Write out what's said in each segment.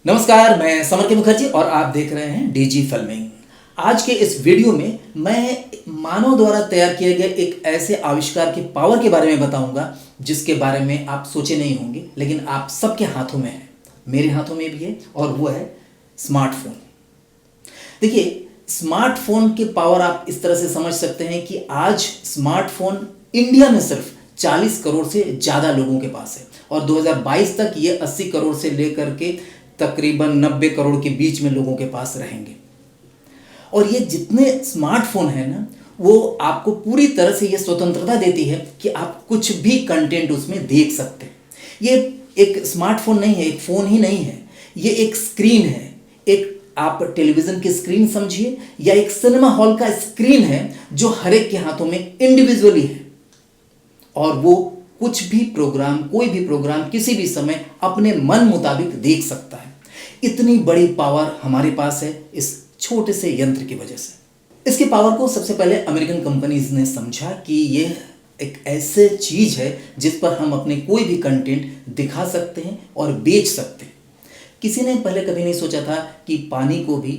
नमस्कार, मैं समर के मुखर्जी और आप देख रहे हैं डीजी फिल्मिंग। आज के इस वीडियो में मैं मानव द्वारा तैयार किए गए एक ऐसे आविष्कार के पावर के बारे में बताऊंगा जिसके बारे में आप सोचे नहीं होंगे, लेकिन आप सबके हाथों में है, मेरे हाथों में भी है, और वो है स्मार्टफोन। देखिए, स्मार्टफोन की पावर आप इस तरह से समझ सकते हैं कि आज स्मार्टफोन इंडिया में सिर्फ 40 करोड़ से ज़्यादा लोगों के पास है और 2022 तक ये 80 करोड़ से लेकर के तकरीबन 90 करोड़ के बीच में लोगों के पास रहेंगे। और ये जितने स्मार्टफोन है ना, वो आपको पूरी तरह से ये स्वतंत्रता देती है कि आप कुछ भी कंटेंट उसमें देख सकते हैं। ये एक स्मार्टफोन नहीं है, एक फ़ोन ही नहीं है, ये एक स्क्रीन है। एक आप टेलीविज़न की स्क्रीन समझिए या एक सिनेमा हॉल का स्क्रीन है जो हर एक के हाथों में इंडिविजुअली है, और वो कुछ भी प्रोग्राम, कोई भी प्रोग्राम किसी भी समय अपने मन मुताबिक देख सकता है। इतनी बड़ी पावर हमारे पास है इस छोटे से यंत्र की वजह से। इसके पावर को सबसे पहले अमेरिकन कंपनीज ने समझा कि ये एक ऐसे चीज़ है जिस पर हम अपने कोई भी कंटेंट दिखा सकते हैं और बेच सकते हैं। किसी ने पहले कभी नहीं सोचा था कि पानी को भी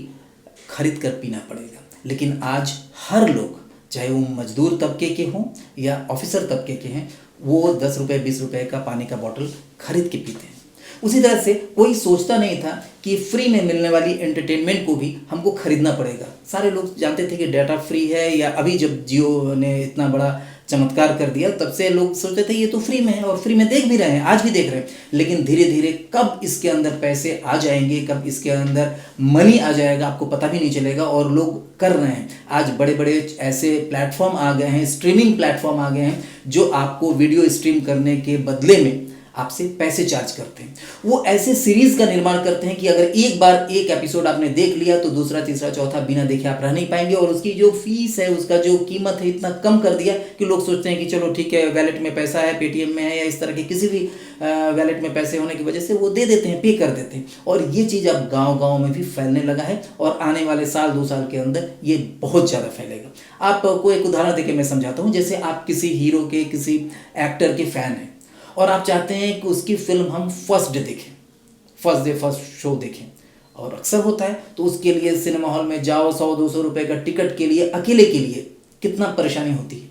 खरीद कर पीना पड़ेगा, लेकिन आज हर लोग, चाहे वो मजदूर तबके के हों या ऑफिसर तबके के हैं, वो 10 रुपये 20 रुपये का पानी का बॉटल खरीद के पीते हैं। उसी तरह से कोई सोचता नहीं था कि फ्री में मिलने वाली एंटरटेनमेंट को भी हमको खरीदना पड़ेगा। सारे लोग जानते थे कि डाटा फ्री है, या अभी जब जियो ने इतना बड़ा चमत्कार कर दिया तब से लोग सोचते थे ये तो फ्री में है, और फ्री में देख भी रहे हैं, आज भी देख रहे हैं। लेकिन धीरे धीरे कब इसके अंदर पैसे आ जाएंगे, कब इसके अंदर मनी आ जाएगा, आपको पता भी नहीं चलेगा, और लोग कर रहे हैं। आज बड़े बड़े ऐसे प्लेटफॉर्म आ गए हैं, स्ट्रीमिंग प्लेटफॉर्म आ गए हैं जो आपको वीडियो स्ट्रीम करने के बदले में आपसे पैसे चार्ज करते हैं। वो ऐसे सीरीज का निर्माण करते हैं कि अगर एक बार एक एपिसोड आपने देख लिया तो दूसरा तीसरा चौथा बिना देखे आप रह नहीं पाएंगे, और उसकी जो फीस है, उसका जो कीमत है, इतना कम कर दिया कि लोग सोचते हैं कि चलो ठीक है, वैलेट में पैसा है, पेटीएम में है, या इस तरह के किसी भी वैलेट में पैसे होने की वजह से वो दे देते हैं, पे कर देते हैं। और ये चीज़ अब गाँव में भी फैलने लगा है, और आने वाले साल 2 साल के अंदर ये बहुत ज़्यादा फैलेगा। आपको एक उदाहरण देके मैं समझाता हूँ। जैसे आप किसी हीरो के, किसी एक्टर के फ़ैन हैं और आप चाहते हैं कि उसकी फिल्म हम फर्स्ट डे देखें, फर्स्ट डे फर्स्ट शो देखें, और अक्सर होता है तो उसके लिए सिनेमा हॉल में जाओ, 100-200 रुपये का टिकट के लिए, अकेले के लिए कितना परेशानी होती है।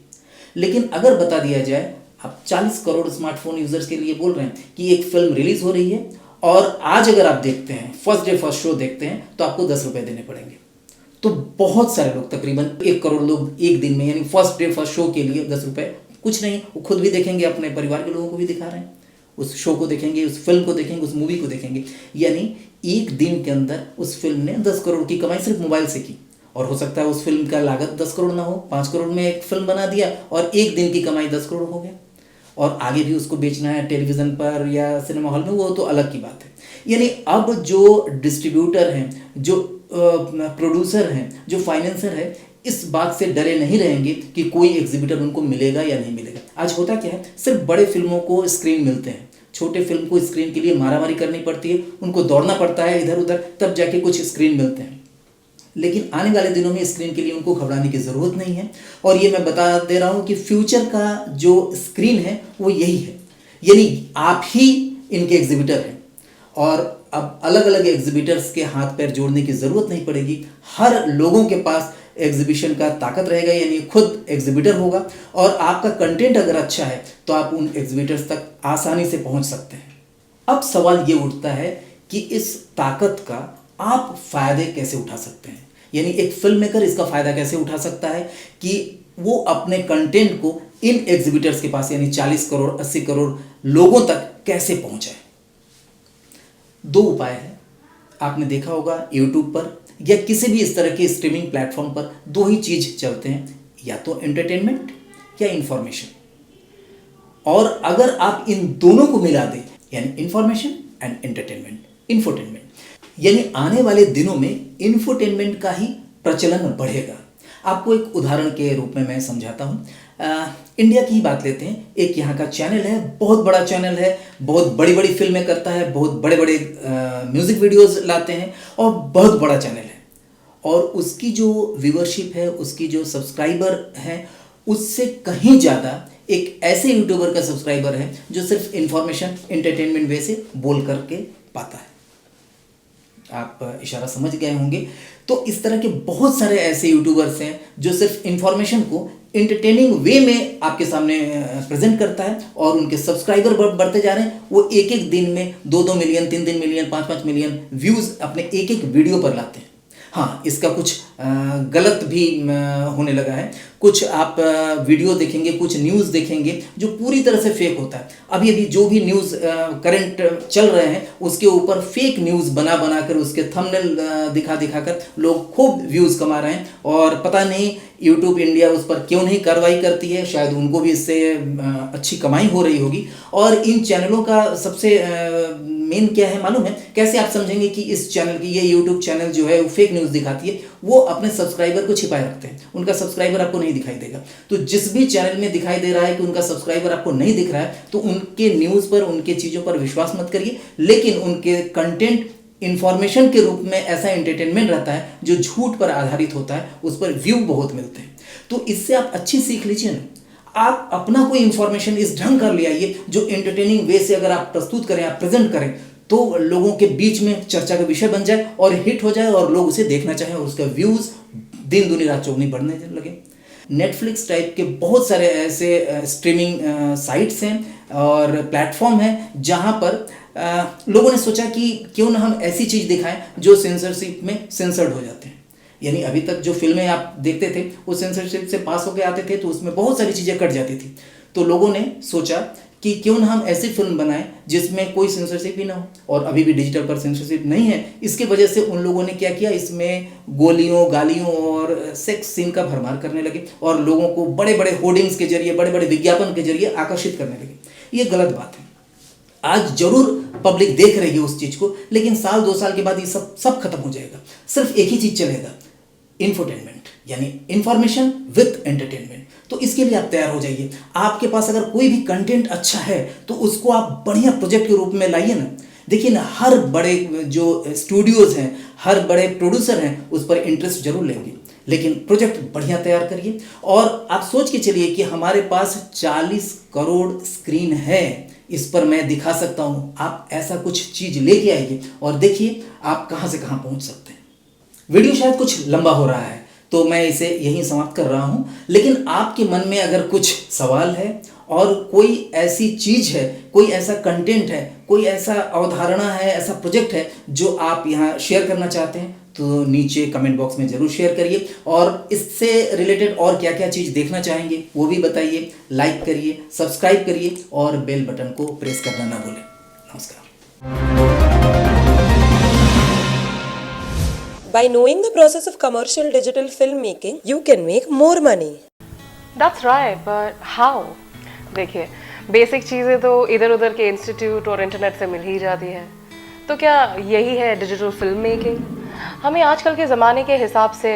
लेकिन अगर बता दिया जाए, आप 40 करोड़ स्मार्टफोन यूजर्स के लिए बोल रहे हैं कि एक फिल्म रिलीज हो रही है, और आज अगर आप देखते हैं, फर्स्ट डे फर्स्ट शो देखते हैं, तो आपको 10 रुपये देने पड़ेंगे। तो बहुत सारे लोग, तकरीबन 1 करोड़ लोग एक दिन में, यानी फर्स्ट डे फर्स्ट शो के लिए 10 रुपये कुछ नहीं, वो खुद भी देखेंगे, अपने परिवार के लोगों को भी दिखा रहे हैं, उस शो को देखेंगे, उस फिल्म को देखेंगे, उस मूवी को देखेंगे। यानी एक दिन के अंदर उस फिल्म ने 10 करोड़ की कमाई सिर्फ मोबाइल से की। और हो सकता है उस फिल्म का लागत 10 करोड़ ना हो, 5 करोड़ में एक फिल्म बना दिया और एक दिन की कमाई 10 करोड़ हो गया। और आगे भी उसको बेचना है टेलीविज़न पर या सिनेमा हॉल में, वो तो अलग की बात है। यानी अब जो डिस्ट्रीब्यूटर हैं, जो प्रोड्यूसर हैं, जो फाइनेंसर है, इस बात से डरे नहीं रहेंगे कि कोई एग्जीबिटर उनको मिलेगा या नहीं मिलेगा। आज होता क्या है, सिर्फ बड़े फिल्मों को स्क्रीन मिलते हैं, छोटे फिल्म को स्क्रीन के लिए मारामारी करनी पड़ती है, उनको दौड़ना पड़ता है इधर उधर, तब जाके कुछ स्क्रीन मिलते हैं। लेकिन आने वाले दिनों में स्क्रीन के लिए उनको घबराने की ज़रूरत नहीं है। और ये मैं बता दे रहा हूँ कि फ्यूचर का जो स्क्रीन है वो यही है, यानी आप ही इनके एग्जीबिटर हैं। और अब अलग अलग एग्जीबिटर्स के हाथ पैर जोड़ने की ज़रूरत नहीं पड़ेगी, हर लोगों के पास एग्जीबिशन का ताकत रहेगा, यानी खुद एग्जीबिटर होगा। और आपका कंटेंट अगर अच्छा है तो आप उन एग्जीबिटर्स तक आसानी से पहुंच सकते हैं। अब सवाल ये उठता है कि इस ताकत का आप फ़ायदे कैसे उठा सकते हैं, यानी एक फिल्म मेकर इसका फ़ायदा कैसे उठा सकता है कि वो अपने कंटेंट को इन एग्जीबिटर्स के पास, यानी 40 करोड़ 80 करोड़ लोगों तक कैसे पहुँचाए। 2 उपाय है। आपने देखा होगा यूट्यूब पर या किसी भी इस तरह के स्ट्रीमिंग प्लेटफॉर्म पर 2 ही चीज़ चलते हैं, या तो एंटरटेनमेंट या इंफॉर्मेशन। और अगर आप इन दोनों को मिला दें, यानी इंफॉर्मेशन एंड एंटरटेनमेंट, इंफोटेनमेंट, यानी आने वाले दिनों में इंफोटेनमेंट का ही प्रचलन बढ़ेगा। आपको एक उदाहरण के रूप में मैं समझाता हूँ। इंडिया की ही बात लेते हैं। एक यहाँ का चैनल है, बहुत बड़ा चैनल है, बहुत बड़ी बड़ी फिल्में करता है, बहुत बड़े बड़े म्यूज़िक वीडियोस लाते हैं, और बहुत बड़ा चैनल है। और उसकी जो व्यूअरशिप है, उसकी जो सब्सक्राइबर हैं, उससे कहीं ज़्यादा एक ऐसे यूट्यूबर का सब्सक्राइबर है जो सिर्फ इंफॉर्मेशन, एंटरटेनमेंट वे से बोल करके पाता है। आप इशारा समझ गए होंगे। तो इस तरह के बहुत सारे ऐसे यूट्यूबर्स हैं जो सिर्फ इंफॉर्मेशन को एंटरटेनिंग वे में आपके सामने प्रेजेंट करता है और उनके सब्सक्राइबर बढ़ते जा रहे हैं। वो एक एक दिन में 2-2 मिलियन, 3-3 मिलियन, 5-5 मिलियन व्यूज़ अपने एक एक वीडियो पर लाते हैं। हाँ, इसका कुछ गलत भी होने लगा है। कुछ आप वीडियो देखेंगे, कुछ न्यूज़ देखेंगे जो पूरी तरह से फेक होता है। अभी अभी जो भी न्यूज़ करंट चल रहे हैं उसके ऊपर फेक न्यूज़ बना कर उसके थंबनेल दिखा कर लोग खूब व्यूज़ कमा रहे हैं और पता नहीं यूट्यूब इंडिया उस पर क्यों नहीं कार्रवाई करती है। शायद उनको भी इससे अच्छी कमाई हो रही होगी। और इन चैनलों का सबसे मेन क्या है मालूम है? कैसे आप समझेंगे कि इस चैनल की, ये यूट्यूब चैनल जो है वो फेक न्यूज़ दिखाती है? वो अपने सब्सक्राइबर को छिपाए रखते हैं। उनका सब्सक्राइबर आपको नहीं दिखाई देगा। तो जिस भी चैनल में दिखाई दे रहा है कि उनका सब्सक्राइबर आपको नहीं दिख रहा है, तो उनके न्यूज़ पर, उनके चीज़ों पर विश्वास मत करिए। लेकिन उनके कंटेंट इंफॉर्मेशन के रूप में ऐसा एंटरटेनमेंट रहता है जो झूठ पर आधारित होता है, उस पर व्यू बहुत मिलते हैं। तो इससे आप अच्छी सीख लीजिए ना। आप अपना कोई इंफॉर्मेशन इस ढंग कर ले आइए जो एंटरटेनिंग वे से अगर आप प्रस्तुत करें, आप प्रेजेंट करें, तो लोगों के बीच में चर्चा का विषय बन जाए और हिट हो जाए और लोग उसे देखना चाहें और उसका व्यूज़ दिन दुनी रात चौगुनी बढ़ने लगे। नेटफ्लिक्स टाइप के बहुत सारे ऐसे स्ट्रीमिंग साइट्स हैं और प्लेटफॉर्म हैं जहां पर लोगों ने सोचा कि क्यों ना हम ऐसी चीज़ दिखाएं जो सेंसरशिप में सेंसर्ड हो जाते हैं। यानी अभी तक जो फिल्में आप देखते थे वो सेंसरशिप से पास होकर आते थे, तो उसमें बहुत सारी चीज़ें कट जाती थी। तो लोगों ने सोचा कि क्यों ना हम ऐसी फिल्म बनाएं जिसमें कोई सेंसरशिप ही ना हो। और अभी भी डिजिटल पर सेंसरशिप नहीं है। इसकी वजह से उन लोगों ने क्या किया, इसमें गोलियों, गालियों और सेक्स सीन का भरमार करने लगे और लोगों को बड़े बड़े होर्डिंग्स के जरिए, बड़े बड़े विज्ञापन के जरिए आकर्षित करने लगे। ये गलत बात है। आज जरूर पब्लिक देख रही है उस चीज़ को, लेकिन साल 2 साल के बाद ये सब खत्म हो जाएगा। सिर्फ एक ही चीज़ चलेगा, इंफोटेनमेंट, यानी इंफॉर्मेशन विथ एंटरटेनमेंट। तो इसके लिए आप तैयार हो जाइए। आपके पास अगर कोई भी कंटेंट अच्छा है तो उसको आप बढ़िया प्रोजेक्ट के रूप में लाइए ना। देखिए ना, हर बड़े जो स्टूडियोज़ हैं, हर बड़े प्रोड्यूसर हैं, उस पर इंटरेस्ट जरूर लेंगे, लेकिन प्रोजेक्ट बढ़िया तैयार करिए। और आप सोच के चलिए कि हमारे पास 40 करोड़ स्क्रीन है, इस पर मैं दिखा सकता हूँ। आप ऐसा कुछ चीज़ लेके आइए और देखिए आप कहाँ से कहाँ पहुँच सकते हैं। वीडियो शायद कुछ लंबा हो रहा है तो मैं इसे यहीं समाप्त कर रहा हूँ, लेकिन आपके मन में अगर कुछ सवाल है और कोई ऐसी चीज़ है, कोई ऐसा कंटेंट है, कोई ऐसा अवधारणा है, ऐसा प्रोजेक्ट है जो आप यहाँ शेयर करना चाहते हैं, तो नीचे कमेंट बॉक्स में ज़रूर शेयर करिए। और इससे रिलेटेड और क्या क्या चीज़ देखना चाहेंगे वो भी बताइए। लाइक करिए, सब्सक्राइब करिए और बेल बटन को प्रेस करना ना भूलें। नमस्कार। By knowing the process of commercial digital filmmaking, you can make more money. That's right, but how? देखिए, बेसिक चीज़ें तो इधर उधर के इंस्टीट्यूट और इंटरनेट से मिल ही जाती है। तो क्या यही है डिजिटल फिल्म मेकिंग? हमें आजकल के ज़माने के हिसाब से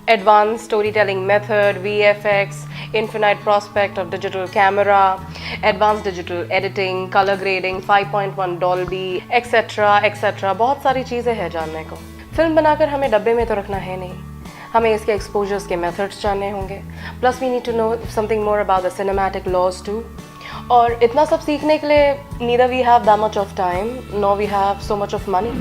advance story telling method, VFX, infinite prospect of digital camera, advanced digital editing, color grading, 5.1 Dolby, etc. बहुत सारी चीज़ें हैं जानने को। फिल्म बनाकर हमें डब्बे में तो रखना है नहीं, हमें इसके एक्सपोजर्स के मेथड्स जानने होंगे। Plus we need to know something more about the cinematic laws too. और इतना सब सीखने के लिए neither we have that much of time no we have so much of money.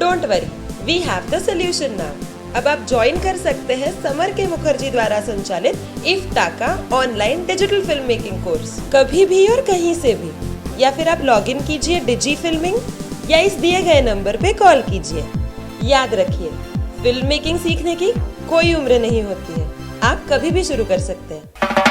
Don't worry, we have the solution now. अब आप join कर सकते हैं समर के मुखर्जी द्वारा संचालित इफ्ता का online digital film making course, कभी भी और कहीं से भी। या फिर आप लॉग इन कीजिए डिजी फिल्मिंग या इस दिए गए नंबर पे कॉल कीजिए। याद रखिए, फिल्म मेकिंग सीखने की कोई उम्र नहीं होती है, आप कभी भी शुरू कर सकते हैं।